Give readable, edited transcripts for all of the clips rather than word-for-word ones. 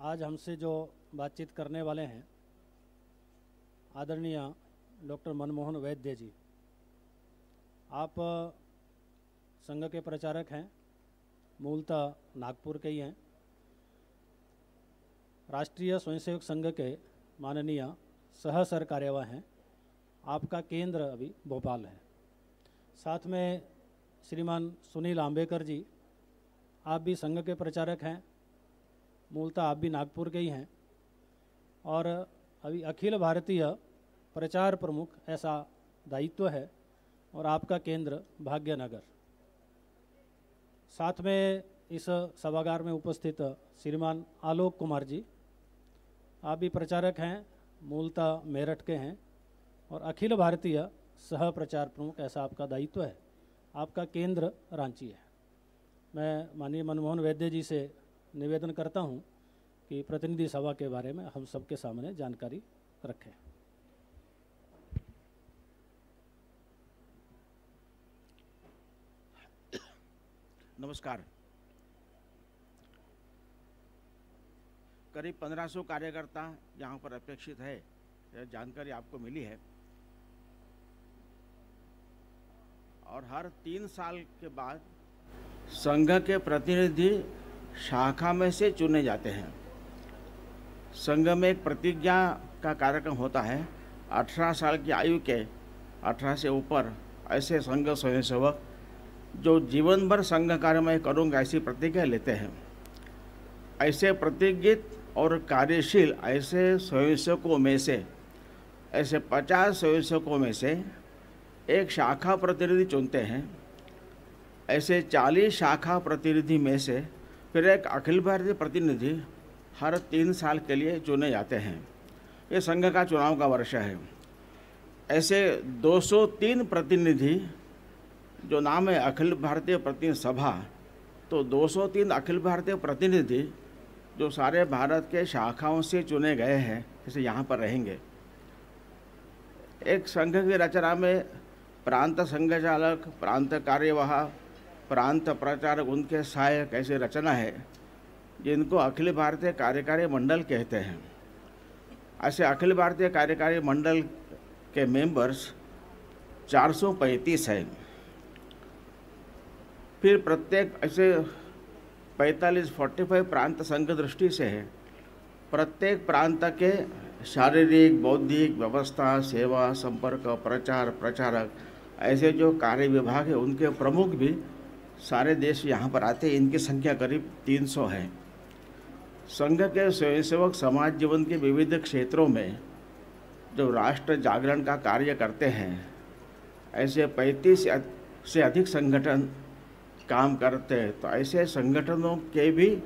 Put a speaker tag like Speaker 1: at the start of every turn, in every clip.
Speaker 1: आज हमसे जो बातचीत करने वाले हैं आदरणीय डॉक्टर मनमोहन वैद्य जी। आप संघ के प्रचारक हैं, मूलतः नागपुर के ही हैं। राष्ट्रीय स्वयंसेवक संघ के माननीय सह सरकार्यवाह हैं। आपका केंद्र अभी भोपाल है। साथ में श्रीमान सुनील आंबेकर जी, आप भी संघ के प्रचारक हैं, मूलतः आप भी नागपुर के ही हैं और अभी अखिल भारतीय प्रचार प्रमुख ऐसा दायित्व है और आपका केंद्र भाग्यनगर। साथ में इस सभागार में उपस्थित श्रीमान आलोक कुमार जी, आप भी प्रचारक हैं, मूलतः मेरठ के हैं और अखिल भारतीय सह प्रचार प्रमुख ऐसा आपका दायित्व है। आपका केंद्र रांची है। मैं माननीय मनमोहन वैद्य जी से निवेदन करता हूं कि प्रतिनिधि सभा के बारे में हम सबके सामने जानकारी रखें।
Speaker 2: नमस्कार। करीब 1500 कार्यकर्ता यहाँ पर अपेक्षित है, यह जानकारी आपको मिली है। और हर 3 साल के बाद संघ के प्रतिनिधि शाखा में से चुने जाते हैं। संघ में एक प्रतिज्ञा का कार्यक्रम होता है। 18 साल की आयु के 18 से ऊपर ऐसे संघ स्वयंसेवक जो जीवन भर संघ कार्य में करूँगा ऐसी प्रतिज्ञा लेते हैं। ऐसे प्रतिज्ञित और कार्यशील ऐसे स्वयंसेवकों में से, ऐसे 50 स्वयंसेवकों में से एक शाखा प्रतिनिधि चुनते हैं। ऐसे 40 शाखा प्रतिनिधि में से फिर एक अखिल भारतीय प्रतिनिधि हर 3 साल के लिए चुने जाते हैं। ये संघ का चुनाव का वर्ष है। ऐसे 203 प्रतिनिधि, जो नाम है अखिल भारतीय प्रतिनिधि सभा, तो 203 अखिल भारतीय प्रतिनिधि जो सारे भारत के शाखाओं से चुने गए हैं, जैसे यहाँ पर रहेंगे। एक संघ की रचना में प्रांत संघचालक, प्रांत कार्यवाह, प्रांत प्रचारक, उनके सहायक ऐसे रचना है, जिनको अखिल भारतीय कार्यकारी मंडल कहते हैं। ऐसे अखिल भारतीय कार्यकारी मंडल के मेंबर्स 435 हैं। फिर प्रत्येक ऐसे 45 प्रांत संघ दृष्टि से है। प्रत्येक प्रांत के शारीरिक, बौद्धिक, व्यवस्था, सेवा, संपर्क, प्रचार, प्रचारक ऐसे जो कार्य विभाग है, उनके प्रमुख भी सारे देश यहाँ पर आते हैं। इनकी संख्या करीब 300 है। संघ के स्वयंसेवक समाज जीवन के विविध क्षेत्रों में जो राष्ट्र जागरण का कार्य करते हैं, ऐसे 35 से अधिक संगठन काम करते हैं। तो ऐसे संगठनों के भी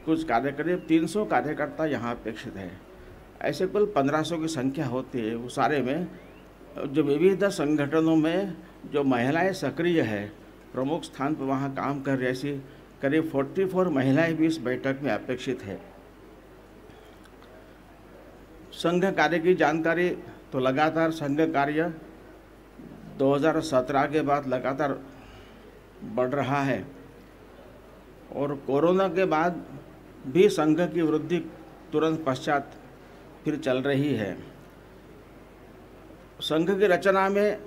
Speaker 2: कुछ करीब 300 कार्यकर्ता यहाँ अपेक्षित है। ऐसे कुल 1500 की संख्या होती है। वो सारे में जो विविध संगठनों में जो महिलाएं सक्रिय है, प्रमुख स्थान पर वहाँ काम कर रही, ऐसी करीब 44 महिलाएं भी इस बैठक में अपेक्षित है। संघ कार्य की जानकारी तो लगातार संघ कार्य 2017 के बाद लगातार बढ़ रहा है और कोरोना के बाद भी संघ की वृद्धि तुरंत पश्चात फिर चल रही है। संघ की रचना में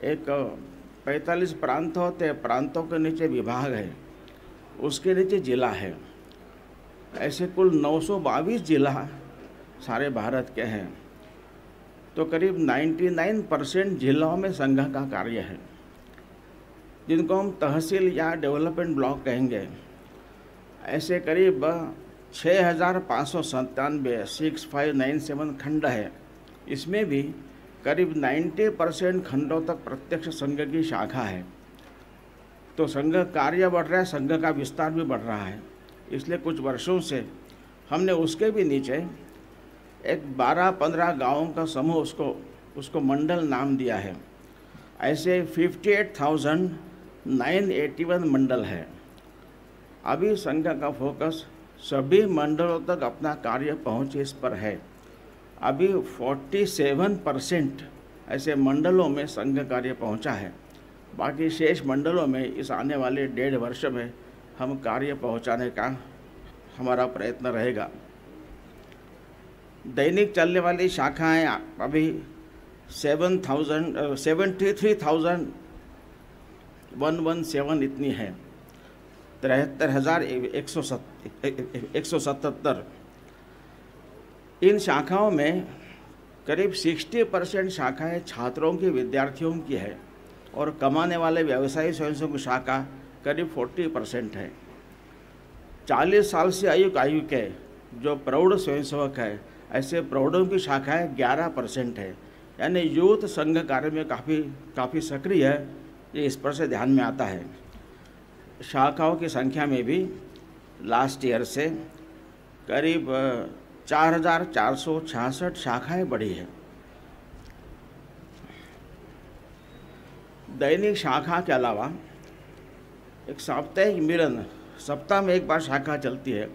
Speaker 2: एक 45 प्रांत होते हैं। प्रांतों के नीचे विभाग है, उसके नीचे जिला है। ऐसे कुल 922 जिला सारे भारत के हैं। तो करीब 99% जिलों में संघ का कार्य है, जिनको हम तहसील या डेवलपमेंट ब्लॉक कहेंगे। ऐसे करीब 6597 6597 खंड है। इसमें भी करीब 90% खंडों तक प्रत्यक्ष संघ की शाखा है। तो संघ कार्य बढ़ रहा है, संघ का विस्तार भी बढ़ रहा है। इसलिए कुछ वर्षों से हमने उसके भी नीचे एक 12-15 गाँवों का समूह उसको मंडल नाम दिया है। ऐसे 58,981 मंडल है। अभी संघ का फोकस सभी मंडलों तक अपना कार्य पहुँचे इस पर है। अभी 47% ऐसे मंडलों में संघ कार्य पहुँचा है। बाकी शेष मंडलों में इस आने वाले 1.5 वर्ष में हम कार्य पहुँचाने का हमारा प्रयत्न रहेगा। दैनिक चलने वाली शाखाएं अभी 73,117 इतनी हैं, 73,177। इन शाखाओं में करीब 60% शाखाएं छात्रों की, विद्यार्थियों की है और कमाने वाले व्यवसायी स्वयंसेवक शाखा करीब 40% है। 40 साल से आयु के जो प्रौढ़ स्वयंसेवक है, ऐसे प्रौढ़ों की शाखाएं 11% है। यानी यूथ संघ कार्य में काफ़ी सक्रिय है, ये इस पर से ध्यान में आता है। शाखाओं की संख्या में भी लास्ट ईयर से करीब 4,466 शाखाएं बढ़ी है। दैनिक शाखा के अलावा एक साप्ताहिक मिलन, सप्ताह में एक बार शाखा चलती है,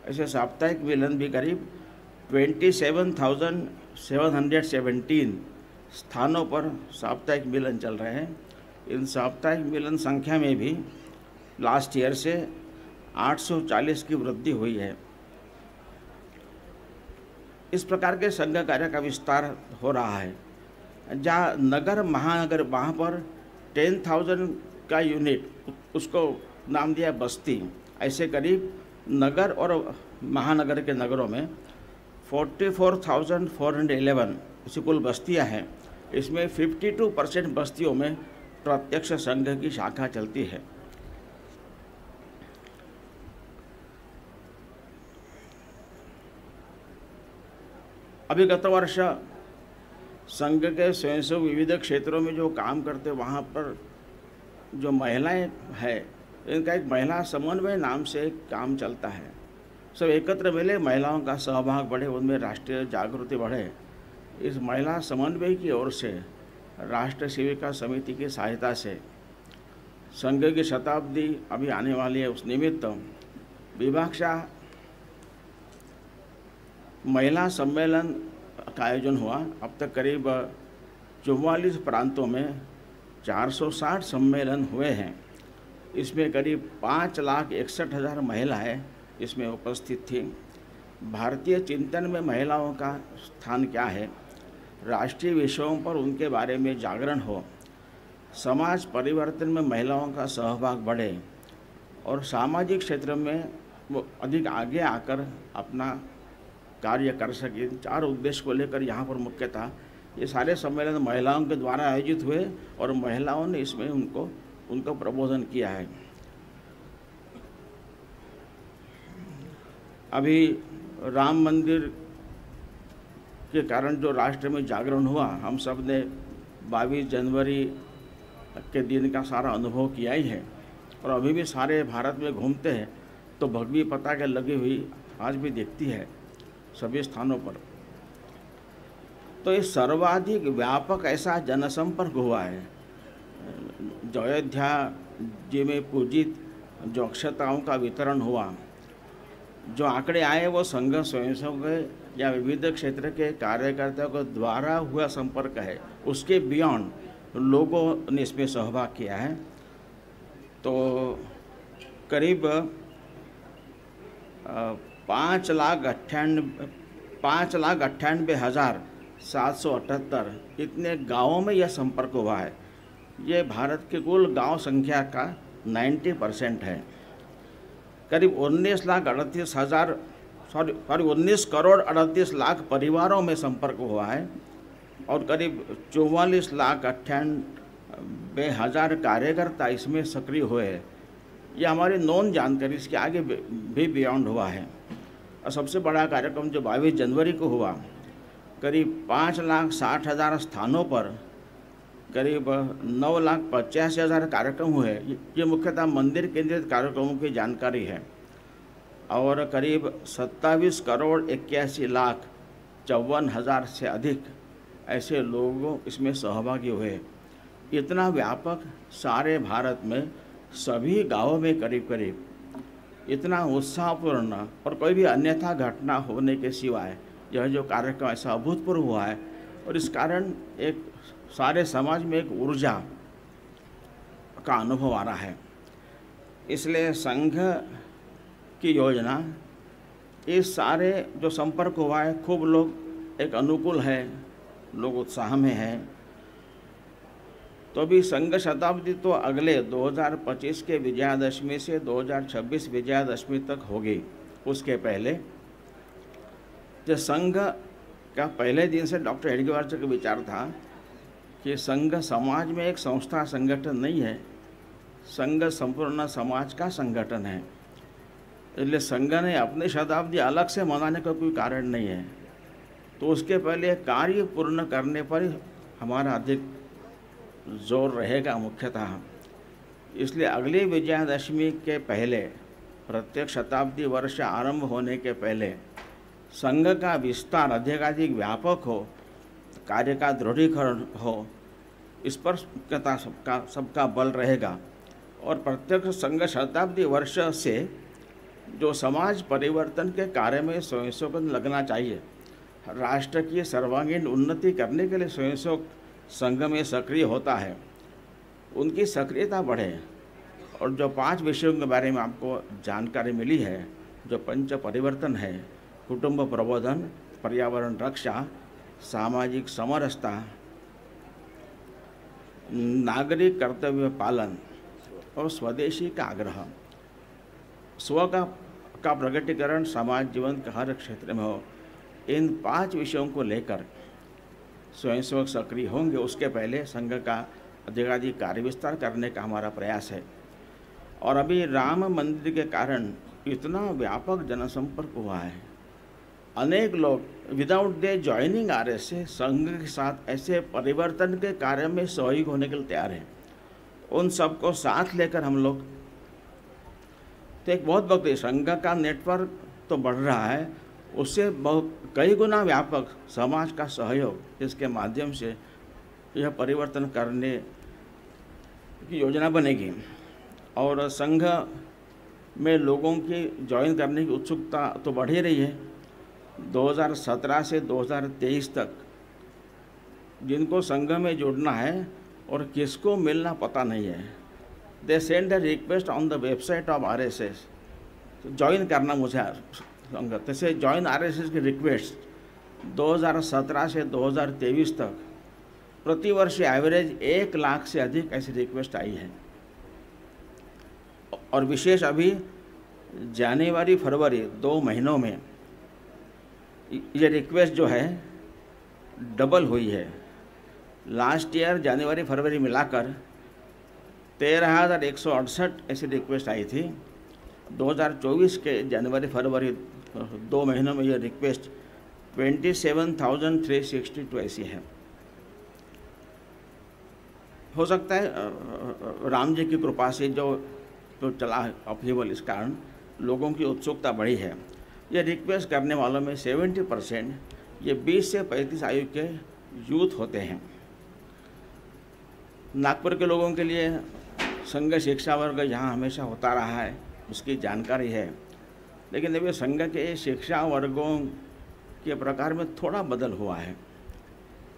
Speaker 2: ऐसे साप्ताहिक मिलन भी करीब 27,717 स्थानों पर साप्ताहिक मिलन चल रहे हैं। इन साप्ताहिक मिलन संख्या में भी लास्ट ईयर से 840 की वृद्धि हुई है। इस प्रकार के संघ कार्य का विस्तार हो रहा है। जहाँ नगर महानगर, वहाँ पर 10,000 का यूनिट, उसको नाम दिया बस्ती। ऐसे करीब नगर और महानगर के नगरों में 44,411 ऐसी कुल बस्तियाँ हैं। इसमें 52% बस्तियों में प्रत्यक्ष संघ की शाखा चलती है। अभी गत वर्ष संघ के स्वयंसेवक विविध क्षेत्रों में जो काम करते, वहाँ पर जो महिलाएं हैं, इनका एक महिला समन्वय नाम से एक काम चलता है। सब एकत्र मिले, महिलाओं का सहभाग बढ़े, उनमें राष्ट्रीय जागृति बढ़े। इस महिला समन्वय की ओर से राष्ट्रीय सेविका समिति की सहायता से संघ की शताब्दी अभी आने वाली है, उस निमित्त विभाक्षा महिला सम्मेलन का आयोजन हुआ। अब तक करीब 44 प्रांतों में 460 सम्मेलन हुए हैं। इसमें करीब 5,61,000 महिलाएं इसमें उपस्थित थी। भारतीय चिंतन में महिलाओं का स्थान क्या है, राष्ट्रीय विषयों पर उनके बारे में जागरण हो, समाज परिवर्तन में महिलाओं का सहभाग बढ़े और सामाजिक क्षेत्र में वो अधिक आगे आकर अपना कार्य कर सके। 4 उद्देश्य को लेकर यहाँ पर मुख्यतः ये सारे सम्मेलन महिलाओं के द्वारा आयोजित हुए और महिलाओं ने इसमें उनको प्रबोधन किया है। अभी राम मंदिर के कारण जो राष्ट्र में जागरण हुआ, हम सब ने 22 जनवरी के दिन का सारा अनुभव किया ही है और अभी भी सारे भारत में घूमते हैं तो भगवी पताके लगी हुई आज भी दिखती है सभी स्थानों पर। तो ये सर्वाधिक व्यापक ऐसा जनसंपर्क हुआ है। जो अयोध्या जी में पूजित जो अक्षताओं का वितरण हुआ, जो आंकड़े आए वो संघ स्वयंसेवक या विविध क्षेत्र के कार्यकर्ताओं के द्वारा हुआ संपर्क है। उसके बियॉन्ड लोगों ने इसमें सहभाग किया है। तो करीब 5,98,778 इतने गांवों में यह संपर्क हुआ है। ये भारत के कुल गांव संख्या का 90% है। करीब 19 करोड़ 38 लाख परिवारों में संपर्क हुआ है और करीब 44,98,000 कार्यकर्ता इसमें सक्रिय हुए हैं। ये हमारी नॉन जानकारी, इसके आगे भी बियॉन्ड हुआ है। और सबसे बड़ा कार्यक्रम जो 22 जनवरी को हुआ, करीब 5,60,000 स्थानों पर करीब 9,85,000 कार्यक्रम हुए। ये मुख्यतः मंदिर केंद्रित कार्यक्रमों की जानकारी है। और करीब 27 करोड़ 81,54,000 से अधिक ऐसे लोग इसमें सहभागी हुए। इतना व्यापक सारे भारत में सभी गांवों में करीब करीब इतना उत्साहपूर्ण और कोई भी अन्यथा घटना होने के सिवाय यह जो कार्यक्रम ऐसा अभूतपूर्व हुआ है और इस कारण एक सारे समाज में एक ऊर्जा का अनुभव आ रहा है। इसलिए संघ की योजना इस सारे जो संपर्क हुआ है, खूब लोग एक अनुकूल है, लोग उत्साह में हैं। तो अभी संघ शताब्दी तो अगले 2025 के विजयादशमी से 2026 विजयादशमी तक होगी। उसके पहले जो संघ का पहले दिन से डॉक्टर हेडगेवार का विचार था कि संघ समाज में एक संस्था संगठन नहीं है, संघ संपूर्ण समाज का संगठन है। इसलिए संघ ने अपनी शताब्दी अलग से मनाने का कोई कारण नहीं है। तो उसके पहले कार्य पूर्ण करने पर हमारा अधिक जोर रहेगा मुख्यतः। इसलिए अगली विजयादशमी के पहले, प्रत्येक शताब्दी वर्ष आरंभ होने के पहले संघ का विस्तार अधिकाधिक व्यापक हो, कार्य का दृढ़ीकरण हो, इस पर सबका बल रहेगा। और प्रत्येक संघ शताब्दी वर्ष से जो समाज परिवर्तन के कार्य में स्वयंसेवक लगना चाहिए, राष्ट्र की सर्वांगीण उन्नति करने के लिए स्वयंसेवक संघ में सक्रिय होता है, उनकी सक्रियता बढ़े। और जो 5 विषयों के बारे में आपको जानकारी मिली है, जो पंच परिवर्तन है, कुटुंब प्रबोधन, पर्यावरण रक्षा, सामाजिक समरसता, नागरिक कर्तव्य पालन और स्वदेशी का आग्रह, स्व का प्रगटीकरण समाज जीवन के हर क्षेत्र में हो, इन 5 विषयों को लेकर स्वयंसेवक सक्रिय होंगे। उसके पहले संघ का अधिकाधिक कार्य विस्तार करने का हमारा प्रयास है। और अभी राम मंदिर के कारण इतना व्यापक जनसंपर्क हुआ है, अनेक लोग विदाउट दे ज्वाइनिंग आरएसएस संघ के साथ ऐसे परिवर्तन के कार्य में सहयोग होने के लिए तैयार हैं। उन सबको साथ लेकर हम लोग तो एक बहुत वक्त संघ का नेटवर्क तो बढ़ रहा है, उससे बहुत कई गुना व्यापक समाज का सहयोग, इसके माध्यम से यह परिवर्तन करने की योजना बनेगी। और संघ में लोगों की ज्वाइन करने की उत्सुकता तो बढ़ ही रही है। 2017 से 2023 तक जिनको संघ में जुड़ना है और किसको मिलना पता नहीं है, they send the request on the website of RSS, तो ज्वाइन करना मुझे संघ। तैसे ज्वाइन आरएसएस की रिक्वेस्ट 2017 से 2023 तक प्रतिवर्ष एवरेज 1 लाख से अधिक ऐसी रिक्वेस्ट आई है। और विशेष अभी जनवरी फरवरी 2 महीनों में ये रिक्वेस्ट जो है डबल हुई है। लास्ट ईयर जनवरी फरवरी मिलाकर 13,168 ऐसी रिक्वेस्ट आई थी। 2024 के जनवरी फरवरी 2 महीनों में ये रिक्वेस्ट 27,362 ऐसी है। हो सकता है राम जी की कृपा से जो चला अपहीवल, इस कारण लोगों की उत्सुकता बढ़ी है। ये रिक्वेस्ट करने वालों में 70% ये 20 से 35 आयु के यूथ होते हैं। नागपुर के लोगों के लिए संघ शिक्षा वर्ग यहाँ हमेशा होता रहा है, उसकी जानकारी है। लेकिन अभी संघ के शिक्षा वर्गों के प्रकार में थोड़ा बदल हुआ है।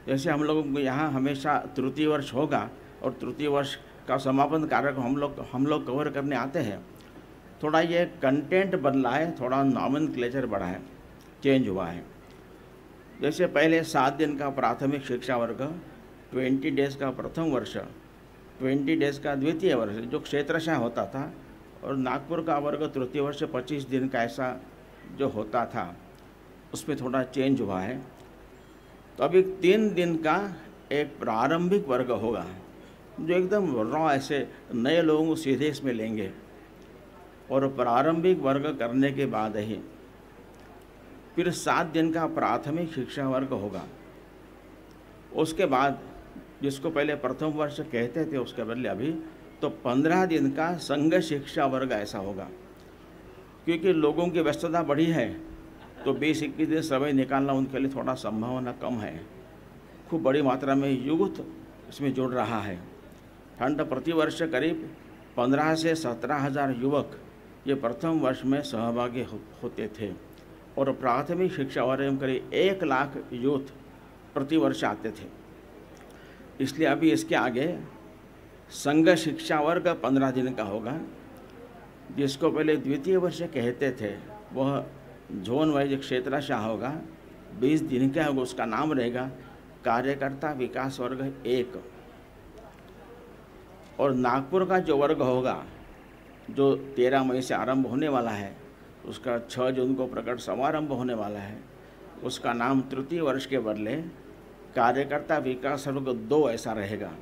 Speaker 2: जैसे हम लोगों को यहाँ हमेशा तृतीय वर्ष होगा और तृतीय वर्ष का समापन कार्यक्रम हम लोग कवर करने आते हैं। थोड़ा ये कंटेंट बदला है, थोड़ा नॉमेनक्लेचर बढ़ा है, चेंज हुआ है। जैसे पहले 7 दिन का प्राथमिक शिक्षा वर्ग, 20 डेज़ का प्रथम वर्ष, 20 डेज़ का द्वितीय वर्ष जो क्षेत्रशः होता था, और नागपुर का वर्ग तृतीय वर्ष 25 दिन का ऐसा जो होता था, उसमें थोड़ा चेंज हुआ है। तो अभी 3 दिन का एक प्रारंभिक वर्ग होगा जो एकदम रॉ ऐसे नए लोगों को सीधे इसमें लेंगे। और प्रारंभिक वर्ग करने के बाद ही फिर 7 दिन का प्राथमिक शिक्षा वर्ग होगा। उसके बाद जिसको पहले प्रथम वर्ष कहते थे, उसके बदले अभी तो 15 दिन का संघ शिक्षा वर्ग ऐसा होगा। क्योंकि लोगों की व्यस्तता बढ़ी है, तो 20-21 दिन समय निकालना उनके लिए थोड़ा संभावना कम है। खूब बड़ी मात्रा में यूथ इसमें जुड़ रहा है। ठंड प्रतिवर्ष करीब 15 से 17,000 युवक ये प्रथम वर्ष में सहभागी होते थे, और प्राथमिक शिक्षा वर्ग में करीब 1 लाख यूथ प्रतिवर्ष आते थे। इसलिए अभी इसके आगे संघ शिक्षा वर्ग 15 दिन का होगा। जिसको पहले द्वितीय वर्ष कहते थे, वह जोन वाइज क्षेत्रशाह होगा, 20 दिन का होगा, उसका नाम रहेगा कार्यकर्ता विकास वर्ग 1। और नागपुर का जो वर्ग होगा, जो 13 मई से आरंभ होने वाला है, उसका 6 जून को प्रकट समारंभ होने वाला है, उसका नाम तृतीय वर्ष के बदले कार्यकर्ता विकास वर्ग 2 ऐसा रहेगा।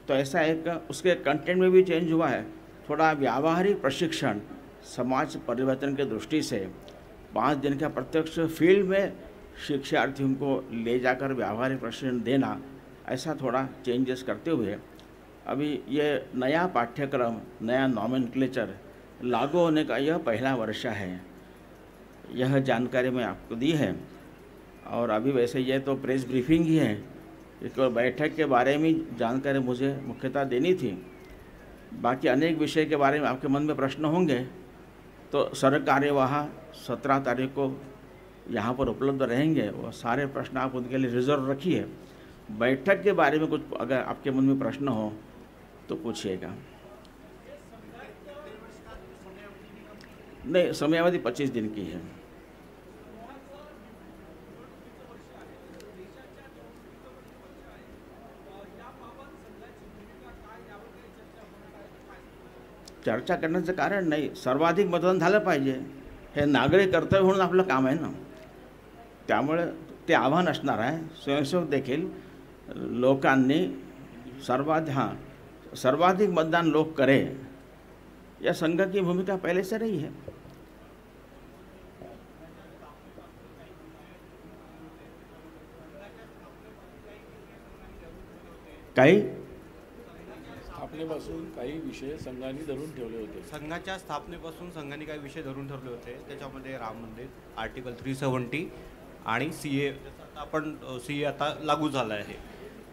Speaker 2: तो ऐसा एक उसके कंटेंट में भी चेंज हुआ है, थोड़ा व्यावहारिक प्रशिक्षण समाज परिवर्तन के दृष्टि से 5 दिन का प्रत्यक्ष फील्ड में शिक्षार्थियों को ले जाकर व्यावहारिक प्रशिक्षण देना, ऐसा थोड़ा चेंजेस करते हुए अभी ये नया पाठ्यक्रम, नया नॉमेनक्लेचर लागू होने का यह पहला वर्ष है। यह जानकारी मैं आपको दी है। और अभी वैसे ये तो प्रेस ब्रीफिंग ही है, एक बैठक के बारे में जानकारी मुझे मुख्यतः देनी थी। बाकी अनेक विषय के बारे में आपके मन में प्रश्न होंगे तो सरकार्यवाह 17 तारीख को यहाँ पर उपलब्ध रहेंगे, वो सारे प्रश्न आप उनके लिए रिजर्व रखिए। बैठक के बारे में कुछ अगर आपके मन में प्रश्न हो तो पूछिएगा। नहीं, समयावधि 25 दिन की है। चर्चा करण्याचं कारण नाही, सर्वाधिक मतदान झालं पाहिजे हे नागरिक कर्तव्य म्हणून आपलं काम आहे ना, त्यामुळे ते आव्हान असणार आहे। स्वयंसेवक देखील लोकांनी सर्वाधिक मतदान लोग करें, यह संघ की भूमिका पहले से रही है। काही
Speaker 3: स्थापनेपासून काही विषय संघाने धरून ठेवले होते।
Speaker 4: संघाच्या स्थापनेपासून संघाने काही विषय धरून ठेवले होते, त्याच्यामध्ये राम मंदिर, आर्टिकल 370 आणि सीए, आपण सीए आता लागू झाला आहे।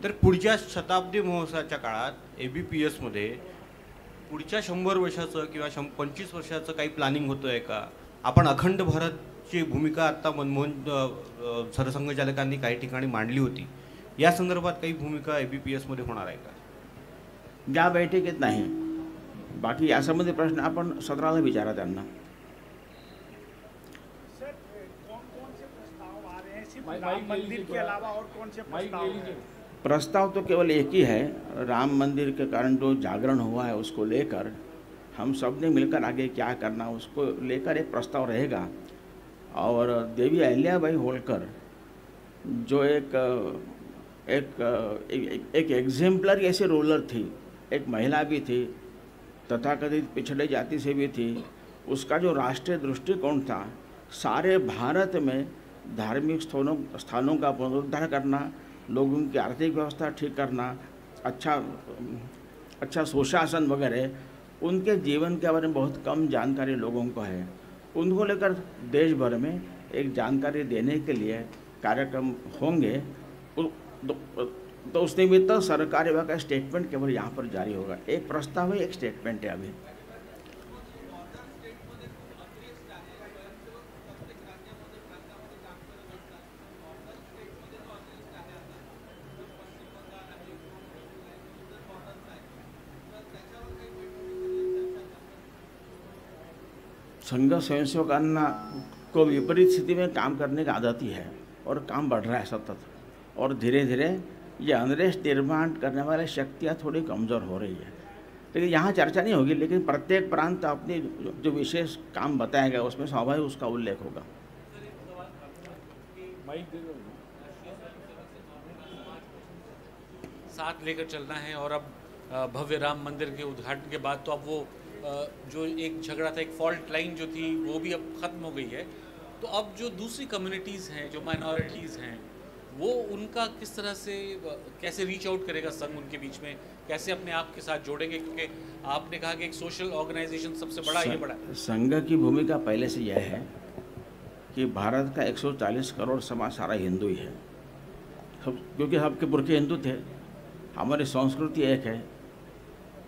Speaker 4: तर पुढच्या शताब्दी महोत्सवाच्या काळात ABPS मध्ये पुढच्या 100 वर्षाचं किंवा 25 वर्षाचं काही प्लॅनिंग होतं आहे का? आपण अखंड भारतची भूमिका आता मनमोहन सरसंघचालकांनी काही ठिकाणी मांडली होती, या संदर्भात काही भूमिका ABPS मध्ये होणार आहे का?
Speaker 2: या बैठकीत नाही, बाकी यासंबंधी प्रश्न आपण 17ला विचारा त्यांना।
Speaker 5: सर, कौन से प्रस्ताव आ रहे हैं? सिर्फ राम मंदिर के अलावा और कौन से प्रस्ताव हैं?
Speaker 2: प्रस्ताव तो केवल एक ही है, राम मंदिर के कारण जो जागरण हुआ है उसको लेकर हम सब ने मिलकर आगे क्या करना उसको लेकर एक प्रस्ताव रहेगा। और देवी अहिल्याबाई होलकर जो एक एग्जाम्पलर ऐसे रूलर थी, एक महिला भी थी, तथाकथित पिछड़े जाति से भी थी, उसका जो राष्ट्रीय दृष्टिकोण था सारे भारत में धार्मिक स्थानों का पुनरुद्धार करना, लोगों की आर्थिक व्यवस्था ठीक करना, अच्छा सुशासन वगैरह, उनके जीवन के बारे में बहुत कम जानकारी लोगों को है। उनको लेकर देश भर में एक जानकारी देने के लिए कार्यक्रम होंगे। तो उस निमित्त सरकारी विभाग का स्टेटमेंट केवल यहाँ पर जारी होगा। एक प्रस्ताव है, एक स्टेटमेंट है। अभी संघ स्वयंसेवकांना को विपरीत स्थिति में काम करने की आदत ही है और काम बढ़ रहा है सतत, और धीरे धीरे ये अनरेस्ट निर्माण करने वाली शक्तियाँ थोड़ी कमज़ोर हो रही है। लेकिन यहाँ चर्चा नहीं होगी, लेकिन प्रत्येक प्रांत अपनी जो विशेष काम बताया गया उसमें स्वाभाविक उसका उल्लेख होगा।
Speaker 6: साथ लेकर चलना है। और अब भव्य राम मंदिर के उद्घाटन के बाद तो अब वो जो एक झगड़ा था, एक फॉल्ट लाइन जो थी, वो भी अब ख़त्म हो गई है। तो अब जो दूसरी कम्युनिटीज़ हैं, जो माइनॉरिटीज़ हैं, वो उनका किस तरह से कैसे रीच आउट करेगा संघ, उनके बीच में कैसे अपने आप के साथ जोड़ेंगे? क्योंकि आपने कहा कि एक सोशल ऑर्गेनाइजेशन सबसे बड़ा ये बड़ा
Speaker 2: संघ की भूमिका पहले से यह है कि भारत का 140 करोड़ समाज सारा हिंदू ही है, क्योंकि सबके पुरखे हिंदू थे। हमारी संस्कृति एक है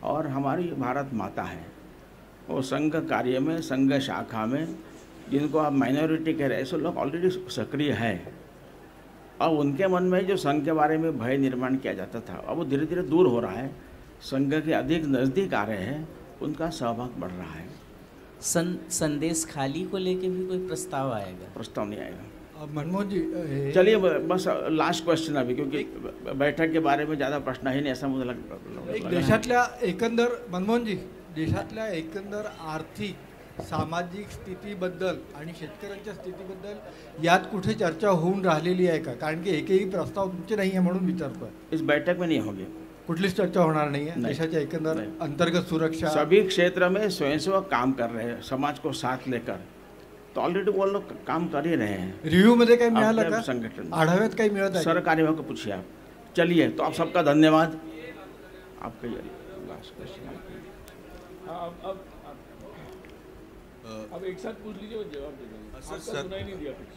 Speaker 2: और हमारी भारत माता है। और संघ कार्य में, संघ शाखा में जिनको आप माइनॉरिटी कह रहे हैं, ऐसे लोग ऑलरेडी सक्रिय हैं। अब उनके मन में जो संघ के बारे में भय निर्माण किया जाता था, अब वो धीरे धीरे दूर हो रहा है। संघ के अधिक नज़दीक आ रहे हैं, उनका सहभाग बढ़ रहा है।
Speaker 7: संदेश खाली को लेके भी कोई प्रस्ताव आएगा?
Speaker 2: प्रस्ताव नहीं आएगा।
Speaker 8: मनमोहन जी
Speaker 2: चलिए बस लास्ट क्वेश्चन अभी, क्योंकि बैठक के बारे में ज़्यादा प्रश्न ही नहीं ऐसा मुझे
Speaker 8: एक देशातल्या एकंदर मनमोहन जी देशातल्या एकंदर आर्थिक सामाजिक स्थितीबद्दल आणि शेतकऱ्यांच्या स्थितीबद्दल यात कुठे चर्चा होऊन राहिलेली आहे का? कारण की एकही प्रस्ताव तुमचे नाही आहे म्हणून विचारतोय।
Speaker 2: इस बैठक में नहीं होगी,
Speaker 8: कुठलीच चर्चा होणार नाही आहे देशाच्या एकंदर अंतर्गत सुरक्षा।
Speaker 2: सभी क्षेत्र में स्वयंसेवक काम कर रहे हैं समाज को साथ लेकर, तो ऑलरेडी वो लोग काम कर ही रहे हैं।
Speaker 8: रिव्ह्यू मध्ये काही मिळालं का?
Speaker 2: संगठन
Speaker 8: आढाव्यात काही मिळत आहे?
Speaker 2: सरकार्यों को पूछिए आप। चलिए, तो आप सबका धन्यवाद। आपका लास्ट क्वेश्चन।
Speaker 3: अब एक साथ पूछ लीजिए और जवाब दे देंगे। आपका सुनाई नहीं दिया कुछ।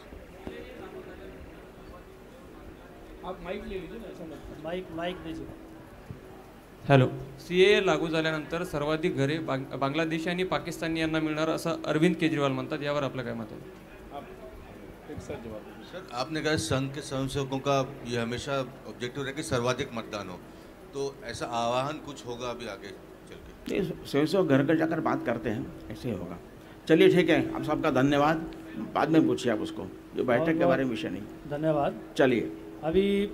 Speaker 3: आप माइक ले लीजिए ना, ऐसा मत।
Speaker 1: माइक दीजिए।
Speaker 9: हॅलो, CAA लागू झाल्यानंतर सर्वाधिक घरे बांगलादेशी आणि पाकिस्तानी यांना मिळणार असं अरविंद केजरीवाल म्हणतात, यावर आपलं काय मत आहे?
Speaker 3: आप एक साथ जवाब दीजिए।
Speaker 10: सर, आपने कहा संघ के स्वयंसेवकों का ये हमेशा ऑब्जेक्टिव रहे कि सर्वाधिक मतदान हो, तो ऐसा आह्वान कुछ होगा अभी आगे चल के?
Speaker 2: स्वयंसेवक घर घर जाकर बात करते हैं, ऐसे ही होगा। चलिए ठीक है, आप सबका धन्यवाद। बाद में पूछिए आप उसको, जो बैठक के बारे में विषय नहीं।
Speaker 1: धन्यवाद।
Speaker 2: चलिए,
Speaker 1: अभी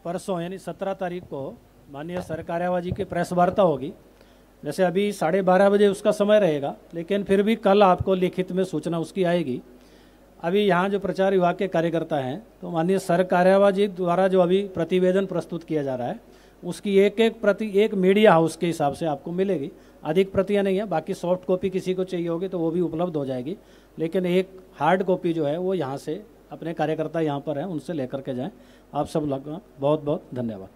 Speaker 1: परसों यानी 17 तारीख को माननीय सरकार्यवाह जी की प्रेस वार्ता होगी। जैसे अभी 12:30 बजे उसका समय रहेगा, लेकिन फिर भी कल आपको लिखित में सूचना उसकी आएगी। अभी यहाँ जो प्रचार विभाग के कार्यकर्ता हैं, तो माननीय सरकार्यवाह जी द्वारा जो अभी प्रतिवेदन प्रस्तुत किया जा रहा है, उसकी एक एक प्रति एक मीडिया हाउस के हिसाब से आपको मिलेगी। अधिक प्रतियां नहीं है, बाकी सॉफ्ट कॉपी किसी को चाहिए होगी तो वो भी उपलब्ध हो जाएगी, लेकिन एक हार्ड कॉपी जो है वो यहाँ से अपने कार्यकर्ता यहाँ पर हैं, उनसे लेकर के जाएं। आप सब लोग बहुत बहुत धन्यवाद।